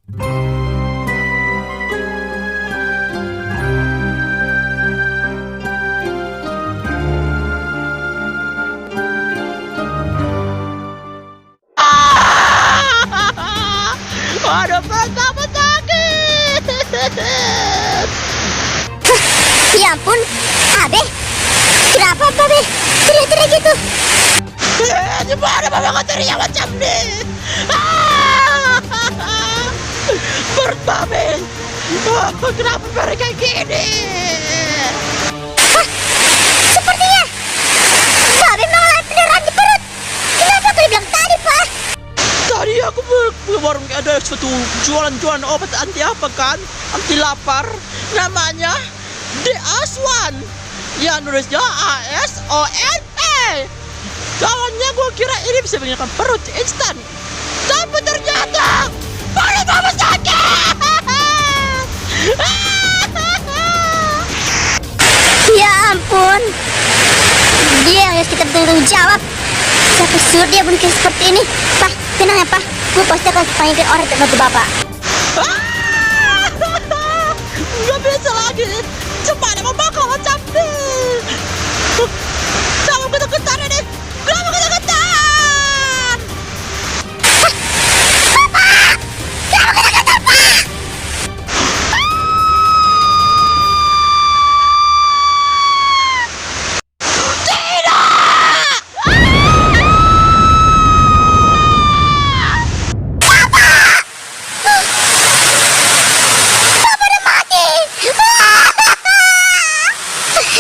Aduh, pertama sakit. Ya ampun, Abe, kenapa Babe teriak-teriak gitu? Gimana Babe kok teriak macam ni? Perut Babe. Kenapa mereka gini? Hah, sepertinya Babe mengalami pendarahan di perut. Kenapa kau bilang tadi, Pak? Tadi aku ke warung ada suatu jualan obat anti apa kan? Anti lapar. Namanya The Aswan. Ya nulisnya ASONE. Kawannya gue kira ini bisa menghilangkan perut instan. Tapi ternyata perut Babe sakit. Ya ampun, dia yang harus kita bertanggung jawab. Siapa suruh dia bunuh kita seperti ini? Pak, tenang ya Pak, gue pasti akan panggilkan orang untuk bantu Bapak. Gak bisa lagi. Cepat mau bakal macam ni. Kamu ketar-ketar ini. Kamu ketar-ketar. Bapak, kamu kata-kata Pak.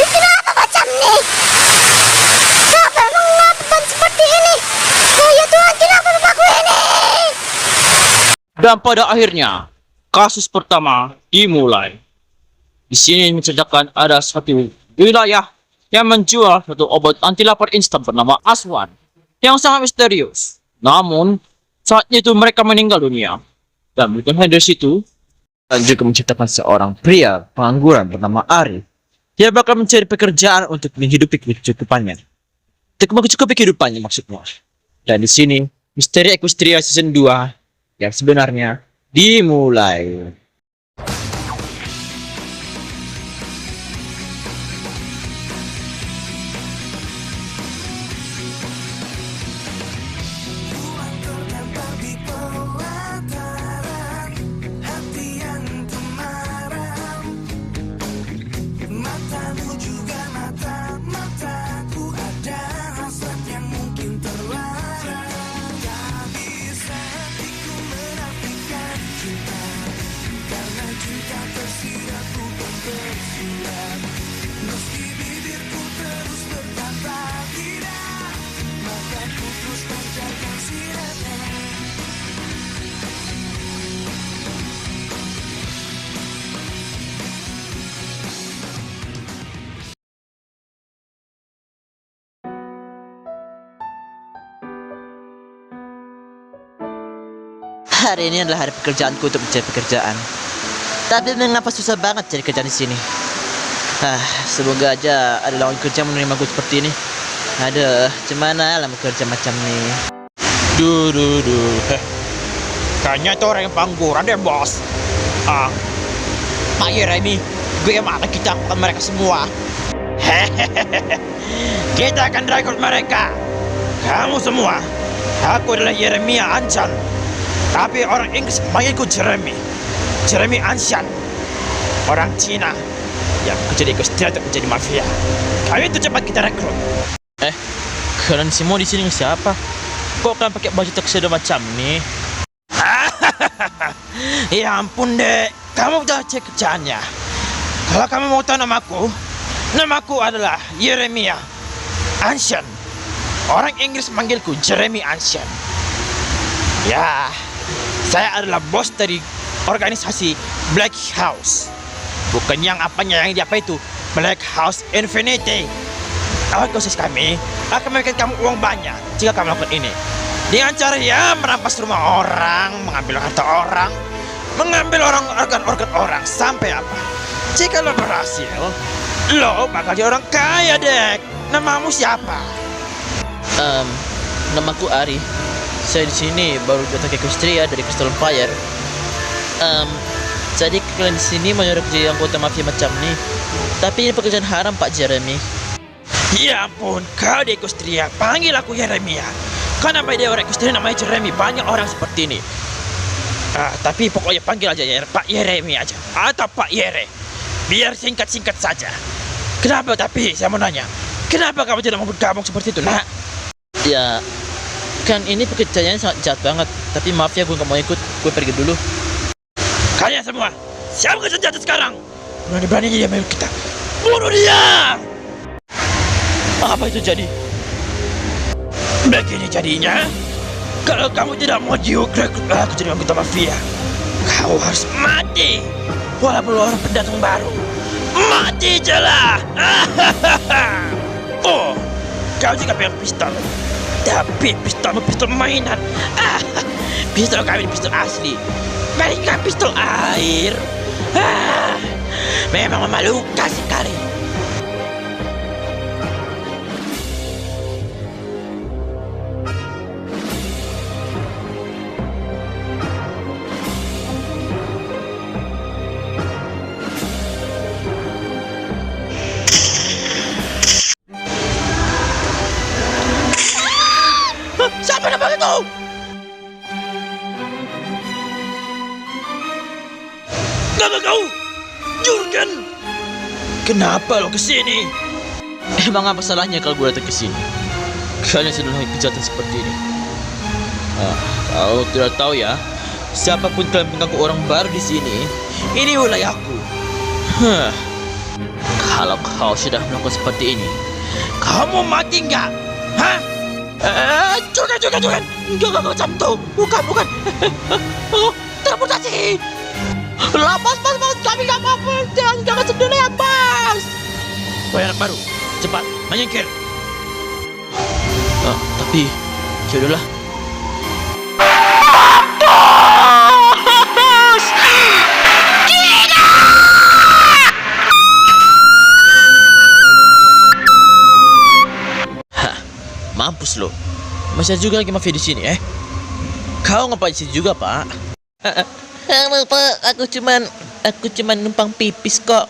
Kenapa macam ni? Kenapa mengapa seperti ini? Oh ya Tuhan, kenapa bapakku ini? Dan pada akhirnya, kasus pertama dimulai. Di sini menceritakan ada suatu wilayah yang menjual suatu obat anti lapar instan bernama Aswan yang sangat misterius. Namun, saat itu mereka meninggal dunia. Dan bukan hanya dari situ, dan juga menceritakan seorang pria pengangguran bernama Ari. Dia bakal mencari pekerjaan untuk menghidupi kehidupannya. Untuk mencukupi kehidupannya maksudnya. Dan di sini, Misteri Equestria Season 2 yang sebenarnya dimulai. Hari ini adalah hari pekerjaanku untuk mencari pekerjaan. Tapi mengapa susah banget cari kerjaan di sini? Semoga aja ada lawan kerja menerima gue seperti ini. Aduh, gimana lah kerja macam ni? Kayaknya itu orang yang pengangguran deh bos. Ayo Remy, gue mana kita akan mereka semua. Kita akan rekrut mereka. Kamu semua. Aku adalah Yeremia Anshan. Tapi orang Inggris memanggilku Jeremy Anshan. Orang Cina yang bekerja di Equestria untuk menjadi mafia. Kami itu cepat kita rekrut. Kalian semua di sini siapa? Kok kalian pakai baju tuxedo macam ni? Ya ampun dek, kamu udah cek kerjaannya. Kalau kamu mau tahu namaku adalah Yeremia Anshan. Orang Inggris manggilku Jeremy Anshan. Ya, saya adalah bos dari organisasi Black House. Bukan yang apanya yang diapa itu Black House Infinity. Organisasi kami akan memberikan kamu uang banyak jika kamu melakukan ini. Dengan cara ya merampas rumah orang, mengambil harta orang, mengambil organ-organ orang sampai apa? Jika lo berhasil, lo bakal jadi orang kaya dek. Namamu siapa? Namaku Ari. Saya di sini baru datang ke Equestria dari Crystal Empire. Jadi kalian di sini mau nyuruh kerja anggota mafia macam ni. Tapi ini pekerjaan haram, Pak Jeremy. Ya ampun, kau di Ekostria, panggil aku Yeremia. Kenapa dia orang Ekostria namanya Jeremy? Banyak orang seperti ini. Tapi pokoknya panggil aja Pak Yeremia aja. Atau Pak Yere. Biar singkat-singkat saja. Kenapa tapi, saya mau nanya. Kenapa kamu tidak mau bergabung seperti itu, nak? Ya, kan ini pekerjaannya sangat jahat banget. Tapi maaf ya, gue gak mau ikut. Gue pergi dulu. Kalian semua, siapkan senjata sekarang. Berani-beraninya dia main kita. Bunuh dia! Apa itu jadi? Begini jadinya. Kalau kamu tidak mau rekrut aku jadi anggota mafia, kau harus mati. Walaupun orang pendatang baru, mati jelah. Oh, kau juga pegang pistol. Tapi pistolmu pistol mainan. Pistol kami pistol asli. Mereka pistol air. Memang memalukan sekali. Siapa nama itu? Nama kau? Jurgen? Kenapa lo kesini? Emang apa salahnya kalau gue datang ke sini? Kalian sudah melakukan kejahatan seperti ini. Kalau tidak tahu ya, siapapun kalian mengaku orang baru di sini, ini wilayahku. Kalau kau sudah melakukan seperti ini, Kamu mati enggak? Hah? Jangan. Enggak macam tu. Bukan. Oh, teleportasi. Bos, kami gak apa-apa. Jangan masuk dulu ya, bos. Wahai anak baru, cepat, menyingkir. Tapi, yaudahlah. Mampus lo. Masih ada juga lagi mafia di sini, Kau ngapain di sini juga, Pak? Pak, aku cuman numpang pipis kok.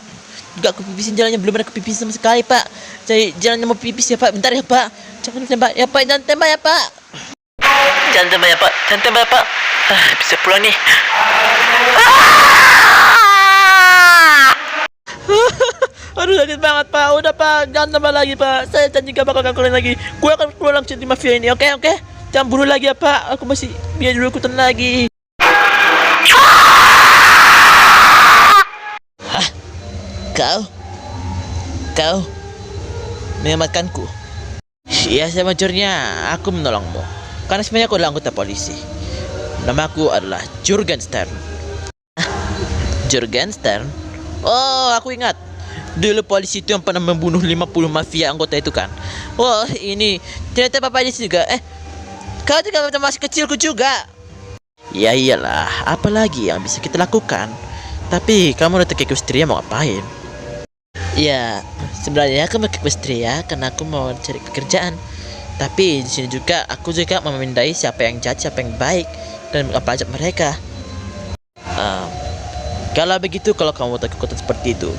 Juga aku pipisin jalannya, belum ada kepipis sama sekali, Pak. Jadi jalannya mau pipis ya, Pak. Bentar ya, Pak. Jangan tembak ya, Pak. Jangan tembak ya, Pak. Jangan tembak ya, Pak. Bisa pulang nih. Aduh, sakit banget, Pak. Udah, Pak. Jangan tembak lagi, Pak. Saya janji gak bakal gangguin lagi. Gue akan pulang jadi mafia ini, oke? Jangan bunuh lagi ya, Pak. Aku masih biar dulu ikutan lagi. Kau menyelamatkanku. Iya, sejujurnya aku menolongmu. Karena sebenarnya aku adalah anggota polisi. Namaku adalah Jurgen Stern. Jurgen Stern? Oh, aku ingat. Dulu polisi itu yang pernah membunuh 50 mafia anggota itu kan. Wah, ini ternyata Bapak di sini juga. Kau juga masih kecilku juga. Ya iyalah, apalagi yang bisa kita lakukan. Tapi kamu datang ke Ekostria mau ngapain? Ya, sebenarnya aku mau ke Ekostria karena aku mau cari pekerjaan. Tapi di sini juga aku juga memindai siapa yang jahat, siapa yang baik dan apa aja mereka. Kalau begitu, kalau kamu mau kekuatan seperti itu,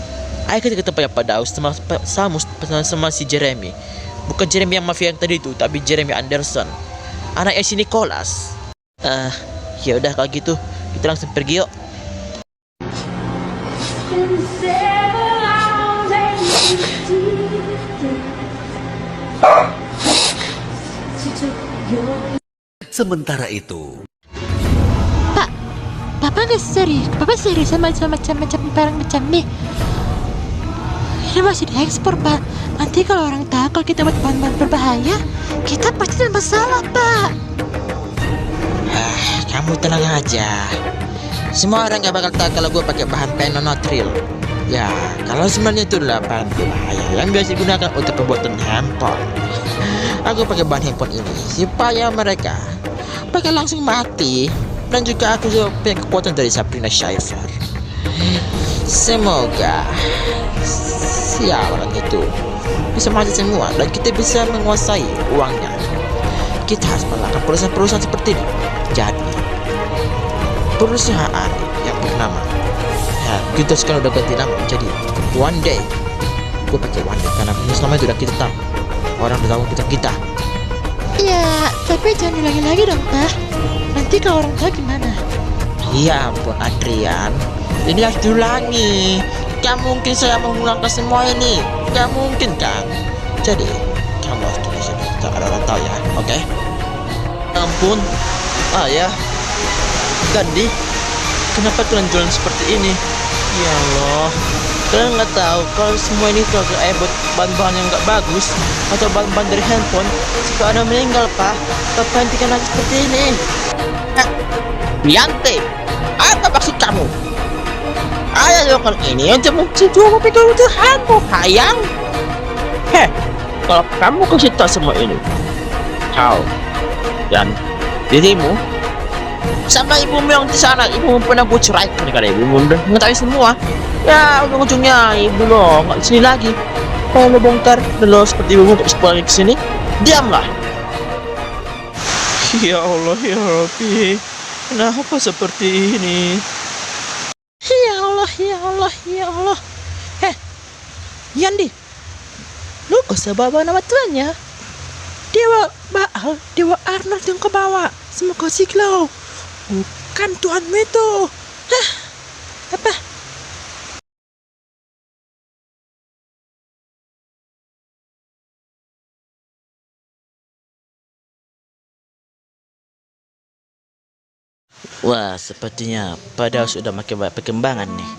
ayo kita ke tempatnya Pak Daus sama si Jeremy. Bukan Jeremy yang mafia yang tadi itu, tapi Jeremy Anderson, anaknya si Nicholas. Ya udah kalau gitu, kita langsung pergi yuk. Sementara itu, Bapak serius sama macam barang macam nih. Ini masih diekspor, Pak. Nanti kalau orang tahu kalau kita buat bahan-bahan berbahaya, kita pasti ada masalah, Pak. Kamu tenang aja. Semua orang gak bakal tahu kalau gue pakai bahan penonotril. Ya, kalau sebenarnya itu adalah bahan berbahaya yang biasa digunakan untuk pembuatan handphone. Aku pakai bahan handphone ini supaya mereka bakal langsung mati. Dan juga aku juga punya kekuatan dari Sabrina Schaeffer. Semoga sialan itu bisa mati semua dan kita bisa menguasai uangnya. Kita harus melakukan perusahaan-perusahaan seperti ini. Jadi perusahaan yang nama. Ya, kita sekarang udah ganti nama jadi One Day. Gue pakai One Day karena ini selama itu udah kita tahu. Orang udah tahu kita. Ya, tapi jangan diulangi lagi dong, Pak. Nanti kalau orang tahu gimana? Ya ampun Adrian, ini harus diulangi. Gak mungkin saya mengulangkan semua ini. Gak mungkin kan? Jadi kamu harus tulis ini. Tak ada orang tahu ya, oke? Ya ampun, ya. Tadi kenapa kalian jualan seperti ini? Ya Allah, kalian nggak tahu kalau semua ini kalau buat bahan-bahan yang nggak bagus atau bahan-bahan dari handphone supaya ada meninggal, Pak. Papa hentikan lagi seperti ini. Biante, apa maksud kamu? Ayah lakukan ini untuk menjual kebutuhanmu, sayang. Kalau kamu kasih tahu semua ini, kau dan dirimu sama ibumu yang di sana, ibumu pernah gue ceraikan karena ibumu udah mengetahui semua. Ya ujung-ujungnya ibu lo nggak di sini lagi. Kalau lo bongkar dan lo seperti ibumu terus pulang ke sini, diamlah. Ya Allah ya Rabbi, kenapa seperti ini? Ya Allah, ya Allah, ya Allah. Yandi, lu gak usah bawa nama tuannya. Dewa Baal, Dewa Arnold yang kau bawa. Semoga Siglau. Bukan Tuhanmu itu. Apa? Wah, sepertinya pada sudah makin banyak perkembangan nih.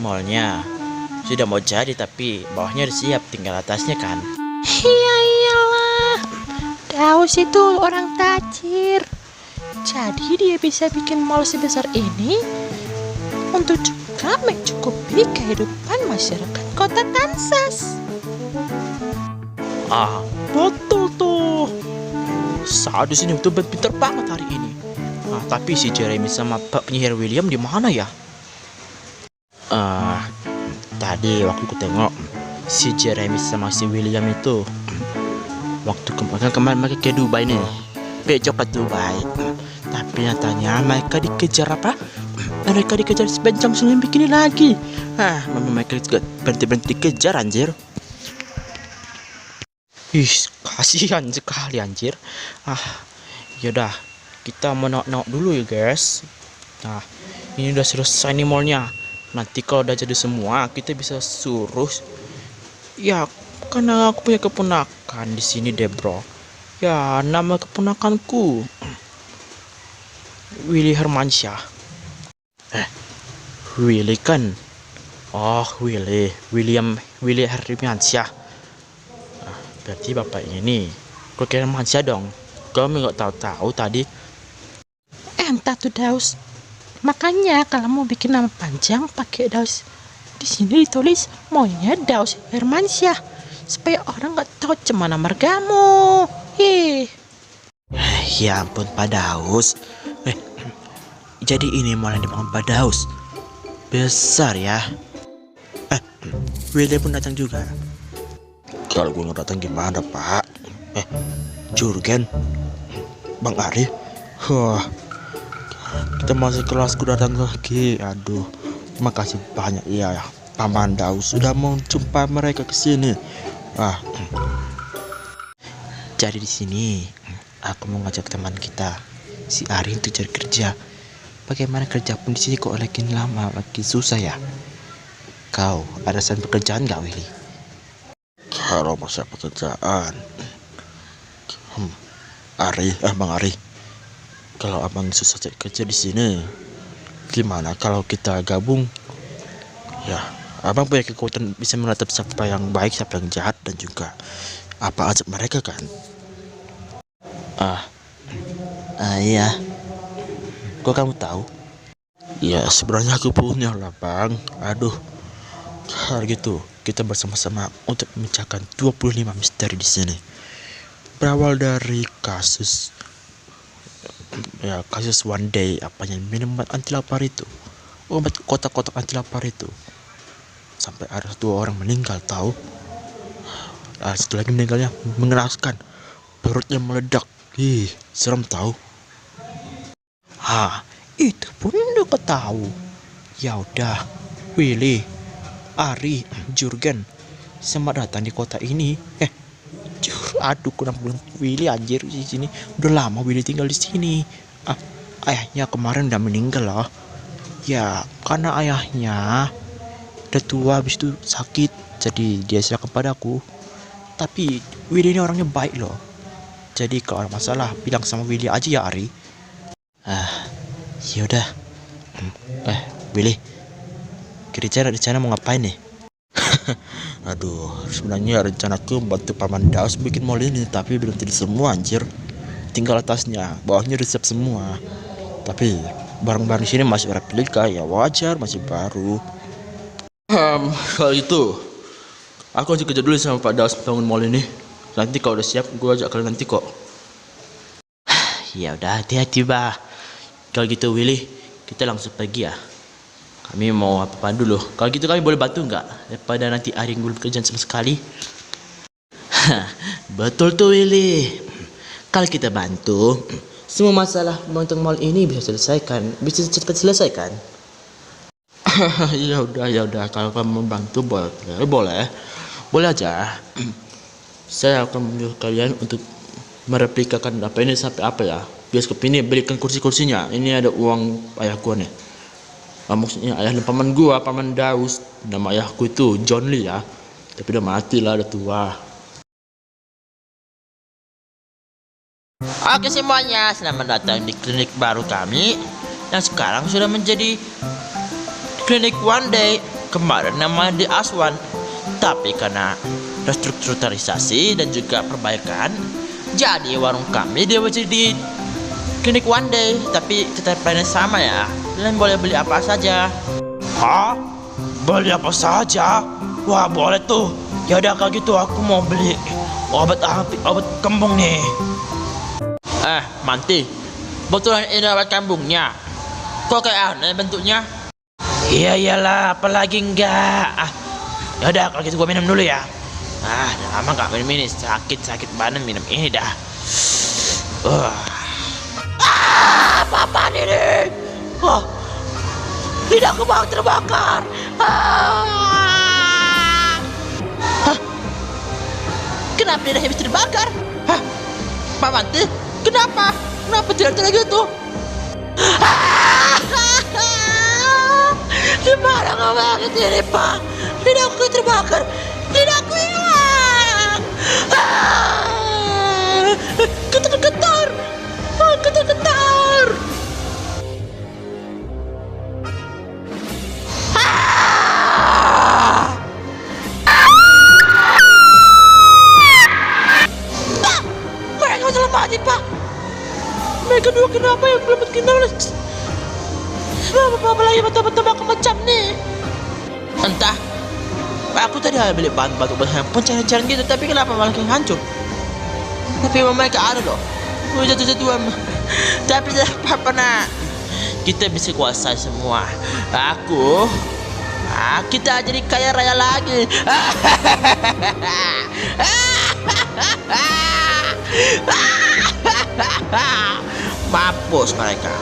Mallnya sudah mau jadi tapi bawahnya udah siap, tinggal atasnya kan. Iya iyalah. Daus itu orang tajir. Jadi dia bisa bikin mall sebesar ini untuk juga mencukupi kehidupan masyarakat kota Kansas. Betul tuh. Saat di sini betul pintar banget hari ini. Tapi si Jeremy sama Pak penyihir William di mana ya? Tadi waktu ku tengok si Jeremy sama si William itu waktu kemarin mereka ke Dubai nih, pejok ke Dubai. Tapi nyatanya mereka dikejar apa? Mereka dikejar si bencong selim begini lagi. Mereka juga berhenti dikejar anjir. Kasihan sekali anjir. Yaudah, kita mau nengok dulu ya guys. Nah, ini udah selesai nih mallnya. Nanti kalau udah jadi semua, kita bisa suruh. Ya, karena aku punya keponakan di sini deh bro. Ya, nama keponakanku Willy Hermansyah. Willy kan? Oh, Willy Hermansyah. Berarti bapak ini kok kira Hermansyah dong. Kamu nggak tahu tadi. Entah tuh Daus. Makanya kalau mau bikin nama panjang pakai Daus. Di sini ditulis maunya Daus Hermansyah supaya orang nggak tahu cemana margamu. Ya ampun Pak Daus. Jadi ini malah dibangun Pak Daus. Besar ya. Willy pun datang juga. Kalau gue nggak datang gimana Pak? Jurgen, Bang Ari, kita masih kelasku datang lagi. Aduh, makasih banyak ya Paman Daus sudah mau jumpa mereka ke sini. Jadi di sini aku mau ngajak teman kita si Ari untuk cari kerja. Bagaimana kerja pun di sini kok lagi lama, lagi susah ya. Kau ada saran pekerjaan nggak Willy? Kalau masa pekerjaan, Bang Ari, kalau abang susah cari kerja di sini, gimana kalau kita gabung? Ya, abang punya kekuatan bisa menatap siapa yang baik, siapa yang jahat, dan juga apa aja mereka kan? Iya. Kok kamu tahu? Ya sebenarnya aku punya lah bang. Aduh, kalau gitu kita bersama-sama untuk memecahkan 25 misteri di sini. Berawal dari kasus One Day, apanya minuman anti lapar itu, obat kotak-kotak anti lapar itu, sampai ada 2 orang meninggal tahu. Setelah lagi meninggalnya mengenaskan, perutnya meledak, serem tahu. Itu pun udah ketahu. Ya udah, Willy, Ari, Jurgen, selamat datang di kota ini. Aduh, kenapa bilang Willy anjir di sini? Udah lama Willy tinggal di sini. Ayahnya kemarin udah meninggal loh. Ya, karena ayahnya udah tua, habis itu sakit, jadi dia serahkan padaku. Tapi Willy ini orangnya baik loh. Jadi kalau ada masalah bilang sama Willy aja ya Ari. Yaudah. Willy, rencana mau ngapain nih? Aduh, sebenarnya rencanaku bantu Paman Daus bikin mall ini, tapi belum jadi semua anjir. Tinggal atasnya, bawahnya udah siap semua. Tapi barang-barang sini masih replika, ya wajar, masih baru. Kalau itu, aku lanjut kerja dulu sama Pak Daus bangun mall ini. Nanti kalau udah siap, gue ajak kalian nanti kok. Ya udah, hati-hati bah. Kalau gitu Willy, kita langsung pergi ya. Kami mau apa dulu. Kalau gitu kami boleh bantu nggak? Daripada nanti Ari belum kerjaan sama sekali. Betul tuh Willy. Kalau kita bantu, semua masalah tentang mall ini bisa cepat selesaikan. Ya udah. Kalau kamu membantu boleh aja. Saya akan menyuruh kalian untuk mereplikakan apa ini sampai apa ya. Bioskop ini belikan kursi-kursinya. Ini ada uang ayah gua nih. Maksudnya ayah dan paman gua, Paman Daus. Nama ayahku itu John Lee ya. Tapi udah mati lah, udah tua. Oke semuanya, selamat datang di klinik baru kami yang sekarang sudah menjadi klinik One Day. Kemarin namanya di Aswan, tapi karena restrukturisasi dan juga perbaikan, jadi warung kami dia menjadi klinik One Day. Tapi tetap plannya sama ya. Kalian boleh beli apa saja. Hah? Beli apa saja? Wah, boleh tuh. Ya udah kalau gitu aku mau beli obat kembung nih. Manti, betulan ini obat kambungnya? Kok kayak aneh bentuknya? Iya iyalah, apalagi enggak. Ya udah kalau gitu gua minum dulu ya. Udah lama gak minum ini. Sakit banget minum ini dah. Apaan ini? Lidahku mau terbakar. Kenapa lidahnya bisa terbakar? Pak Manti, kenapa tidak gitu? Gimana nggak banget ini Pak? Lidahku terbakar. Lidahku hilang. Getar-getar. Mereka salah mati Pak. Mereka dua kenapa yang belum kenal? Apa lagi batu-batu macam nih? Entah. Aku tadi beli batu pencarian gitu, tapi kenapa malah kayak hancur? Tapi mereka ada loh. Jatuh-jatuhan. Tapi tidak apa-apa nak. Kita bisa kuasai semua. Kita jadi kaya raya lagi. Mampus mereka.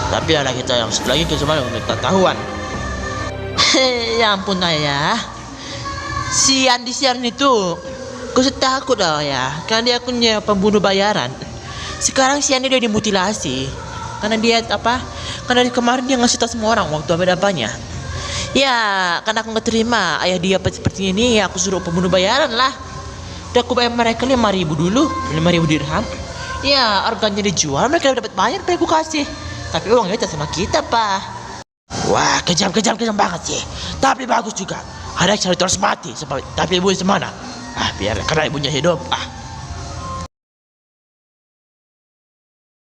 Tapi ada kita yang satu lagi kecuali untuk ketahuan. Ya ampun ayah. Si Andi Sian itu, aku takut dah ya, karena dia punya pembunuh bayaran. Sekarang si Andi dia dimutilasi. Karena dia Karena kemarin dia ngasih tahu semua orang waktu apa-apanya. Ya, karena aku nggak terima ayah dia seperti ini, aku suruh pembunuh bayaran lah. Udah aku bayar mereka 5.000 dulu, 5.000 dirham. Ya, organnya dijual, mereka dapat bayar, aku kasih. Tapi uangnya itu sama kita, Pak. Wah, kejam banget sih. Tapi bagus juga. Ada yang harus mati. Tapi ibu semana? Biar karena ibunya hidup.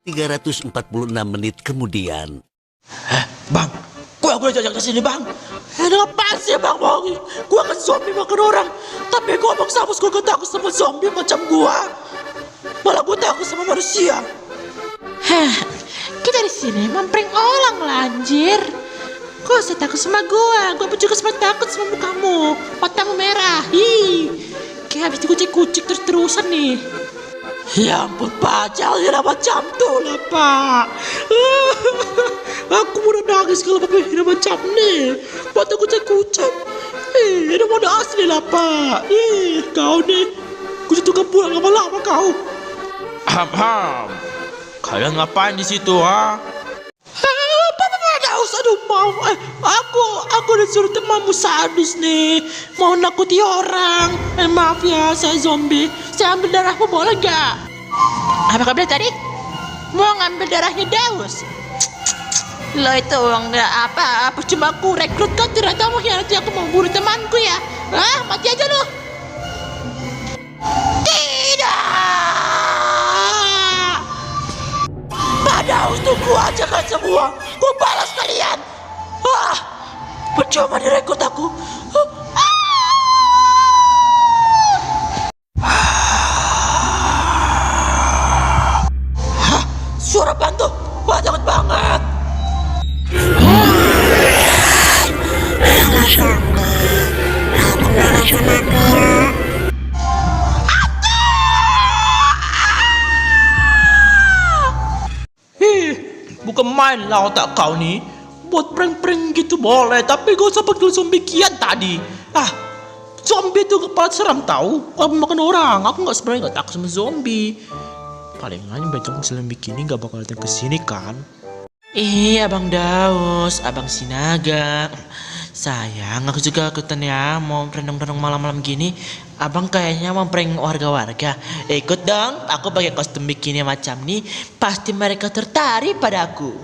346 menit kemudian. Bang, gua jajak ke sini bang. Ngapain sih bang? Gua kan zombie makan orang. Tapi gua bang Samus gua takut sama zombie macam gua. Malah gua takut sama manusia. Kita di sini memprank orang lah anjir. Kok usah takut sama gua pun juga sempat takut sama mukamu. Matamu merah. Kayak habis dikucik-kucik terus-terusan nih. Ya ampun Pak, jangan macam tu lah Pak. Aku mau nangis kalau Bapak hina macam ni. Buat aku kucap. Ini mau asli lah Pak. Kau ni, aku jatuhkan pulang lama-lama kau. Ham. Kalian ngapain di situ ha? Aduh mau, aku disuruh temanmu sadus nih, mau nakuti orang. Maaf ya, saya zombie. Saya ambil darahmu boleh gak? Apa kau bilang tadi? Mau ngambil darahnya Daus? Lo itu nggak apa cuma aku rekrut kau, tidak tahu nanti aku mau bunuh temanku ya. Mati aja lo. Tidak. Pak Daus, tunggu aja kan semua. Ku balas kalian. Percuma direkrut aku. Suara bantu. Wah, takut banget. Bukan main lah otak kau nih. Buat prank-prank gitu boleh, tapi gak usah panggil zombie kian tadi. Zombie itu kepala seram tahu. Aku makan orang. Aku sebenarnya gak takut sama zombie. Palingan Bencong Muslim begini gak bakal datang ke sini kan? Abang Daus, Abang Sinaga. Sayang, aku juga ikutan ya. Mau renang-renang malam-malam gini. Abang kayaknya mau prank warga-warga. Ikut dong, aku pakai kostum bikini macam nih. Pasti mereka tertarik padaku.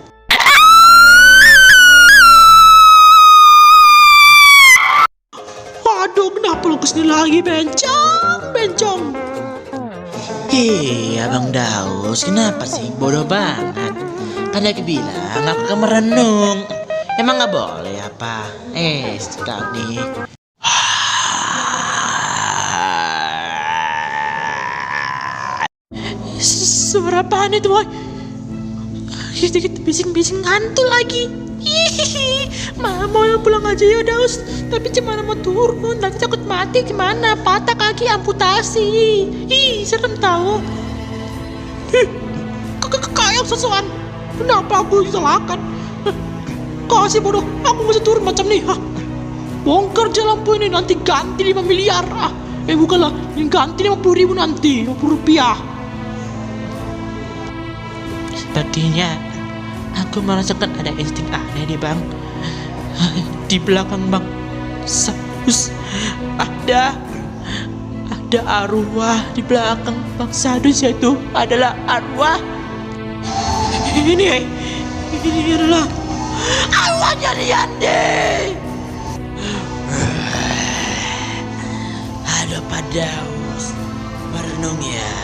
Waduh, kenapa lu kesini lagi, Bencong? Abang Daus, kenapa sih? Bodoh banget. Kan aku bilang aku akan merenung. Emang gak boleh apa? Sekali. Suara apaan itu, boy? Kita bising-bising hantu lagi. Mau pulang aja ya, Daus. Tapi gimana mau turun? Nanti takut mati gimana? Patah kaki, amputasi. Serem tahu. Kayak sesuatu. Kenapa aku disalahkan? Kau sih bodoh. Aku bisa turun macam nih. Bongkar aja lampu ini, nanti ganti 5 miliar. Bukanlah, ini ganti 50.000 nanti. 50 rupiah. Sepertinya aku merasakan ada insting aneh nih, Bang. Di belakang Bang Sadus ada arwah di belakang Bang Sadus, yaitu adalah arwah. Ini adalah arwahnya Liande. Aduh, Pak Daus, merenung ya.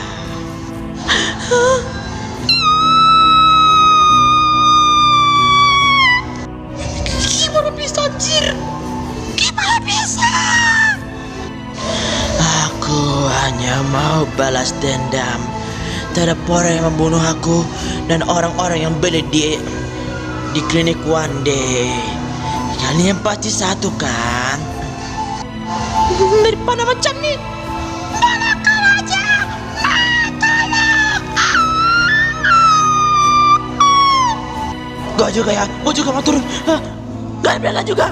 Gimana bisa, anjir? Gimana bisa? Aku hanya mau balas dendam terhadap orang yang membunuh aku dan orang-orang yang beli di klinik One Day. Kalian pasti satu kan? Dari mana macam ni? Tolong aja! Tolong! Gua juga ya, gua juga mau turun. Gak bela juga.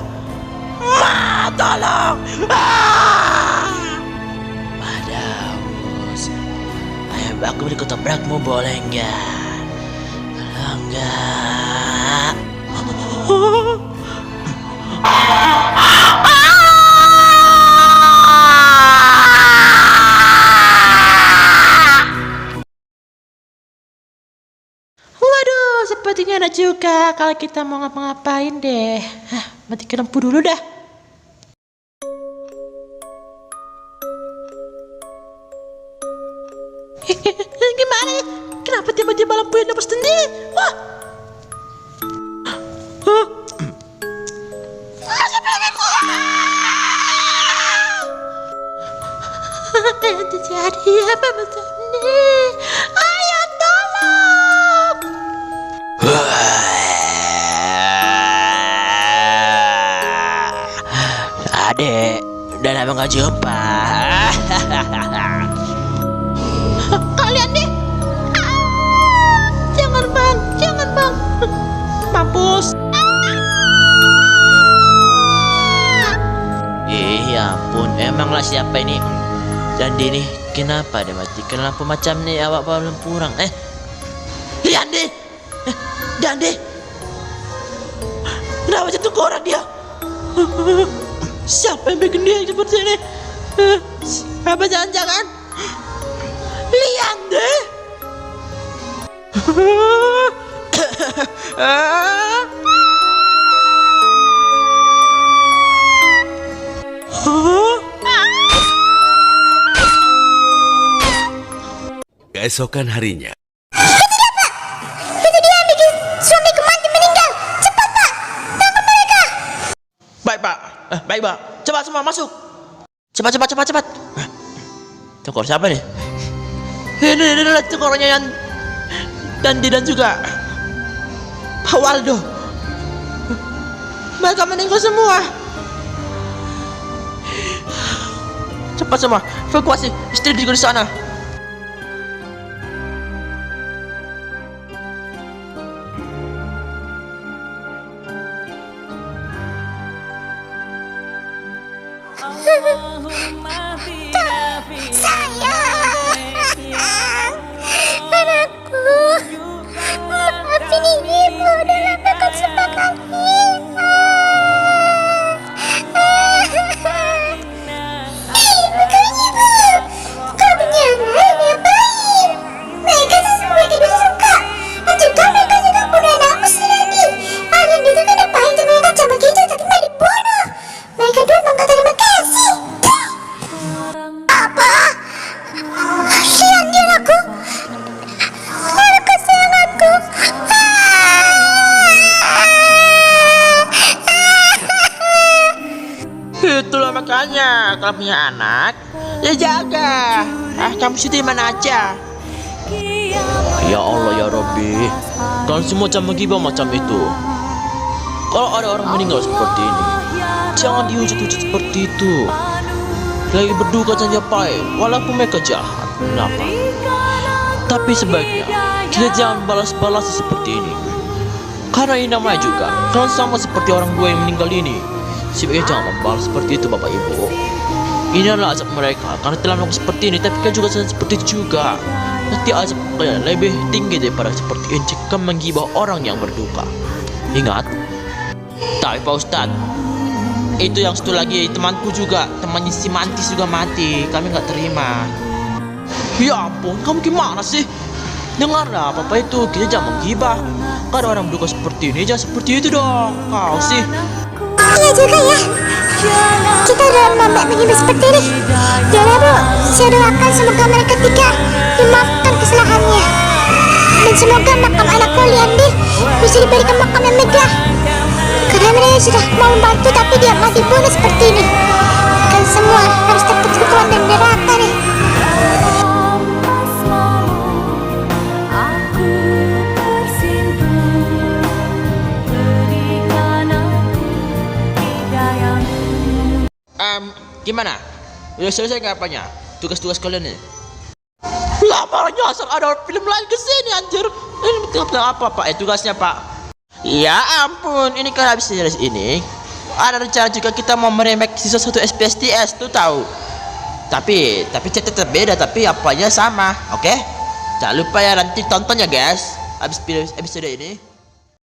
Tolong! Padaus, ayo aku beri ketoprakmu boleh enggak? Kalau enggak, Waduh, sepertinya ada juga kalau kita mau ngapa-ngapain deh. Matikan lampu dulu dah. Gimana? Kenapa tiba-tiba lampunya lepas sendiri? Wah! Masih belum kuat. Terjadi apa macam ini? Ayo tolong! Adek, udah lama gak jumpa. Kalian nih lah siapa ini. Dandi nih, kenapa dia matikan lampu macam nih? Awak belum kurang. Liandi, Dandi, kenapa jatuh ke orang dia? Siapa yang bikin dia seperti ini? Apa jangan-jangan Liandi? Keesokan harinya, Itu dia yang bikin suamiku mati meninggal. Cepat Pak, tangkap mereka. Baik pak, baik pak. Cepat semua masuk. Cepat. Tokor siapa nih? Ini adalah tokornya yang Dandi dan juga Pak Waldo. Mereka meninggal semua. Cepat semua, evakuasi. Istri juga di sana. Sayang, anakku, maafin ibu, udah lakukan sepakatnya. Bukan ibu, kamu jangan yang baik. Mereka sesuai tidak suka, dan juga mereka juga bunuh anakku sendiri. Kalian itu kan ngapain tuh mereka sama kita tapi malah dibunuh. Mereka dua bangga terima kasih. Apa? Kasihan dia aku. Kasihan aku. Itulah makanya kalau punya anak ya jaga. Kamu situ di mana aja. Ya Allah ya Rabbi, kalian semua jangan menggibah macam itu. Kalau ada orang meninggal seperti ini, jangan dihujat-hujat seperti itu. Lagi berduka saja pai, walaupun mereka jahat. Kenapa? Tapi sebaiknya kita jangan balas-balas seperti ini. Karena ini namanya juga kalian sama seperti orang dua yang meninggal ini. Sebaiknya jangan membalas seperti itu Bapak Ibu. Ini adalah azab mereka karena telah melakukan seperti ini. Tapi kan juga seperti itu juga. Nanti azab kalian lebih tinggi daripada seperti ini jika menggibah orang yang berduka. Ingat. Tapi Pak Ustadz, itu yang satu lagi temanku juga, temannya si Mantis juga mati. Kami nggak terima. Ya ampun, kamu gimana sih? Dengarlah apa itu, kita jangan menggibah. Kalau orang berduka seperti ini, jangan seperti itu dong. Kau sih. Iya juga ya. Kita udah lama menghibur seperti ini. Jadi Bu, saya doakan semoga mereka tiga dimaafkan kesalahannya. Dan semoga makam anakku Liandi bisa diberikan makam yang megah. Karena mereka sudah mau membantu tapi dia malah dibunuh seperti ini. Kan semua harus dapat hukuman dan neraka nih. Gimana? Udah selesai nggak apanya? Tugas-tugas kalian nih? Lama nyasar ada film lain kesini anjir. Ini betul-betul apa Pak? Tugasnya Pak. Ya ampun, ini kan habis dari ini. Ada rencana juga kita mau meremake sisa 1 SPSTS tuh tahu. Tapi tetap beda tapi apanya sama, oke? Jangan lupa ya nanti tonton ya guys. Habis episode ini.